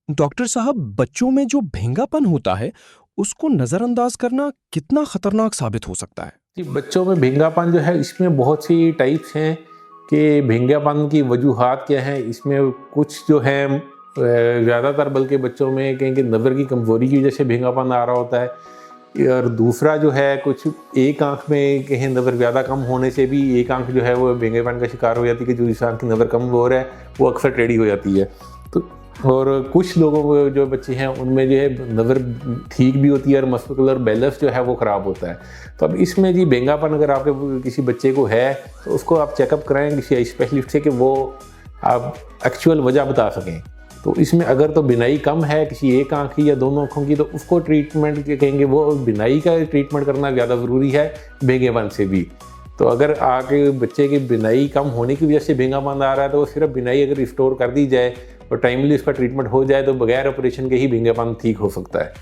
Doctor साहब, बच्चों में जो भेंगापन होता है, उसको नज़रअंदाज करना कितना खतरनाक साबित हो सकता है? जी, बच्चों में भेंगापन जो है इसमें बहुत सी टाइप्स हैं कि भेंगापन की वजूहात क्या हैं। इसमें कुछ जो है ज़्यादातर बल्कि बच्चों में कहें कि नज़र की कमज़ोरी की वजह से भेंगापन आ रहा होता है, और दूसरा जो है कुछ एक आंख में कहें नज़र ज़्यादा कम होने से भी एक आंख जो है वो भेंगेपन का शिकार हो जाती है कि जो इस आंख की नज़र कमज़ोर है वो अक्सर टेढ़ी हो जाती है। तो और कुछ लोगों को जो बच्चे हैं उनमें जो है नज़र ठीक भी होती है और मस्कुलर बैलेंस जो है वो ख़राब होता है। तो अब इसमें जी भेंगापन अगर आपके किसी बच्चे को है तो उसको आप चेकअप कराएं किसी आई स्पेशलिस्ट से कि वो आप एक्चुअल वजह बता सकें। तो इसमें अगर तो बिनाई कम है किसी एक आँख की या दोनों आँखों की तो उसको ट्रीटमेंट कहेंगे, वो बिनाई का ट्रीटमेंट करना ज़्यादा ज़रूरी है भेंगेपन से भी। तो अगर आपके बच्चे की बिनाई कम होने की वजह से भेंगापन आ रहा है तो वो सिर्फ बिनाई अगर रिस्टोर कर दी जाए और टाइमली उसका ट्रीटमेंट हो जाए तो बगैर ऑपरेशन के ही भेंगापन ठीक हो सकता है।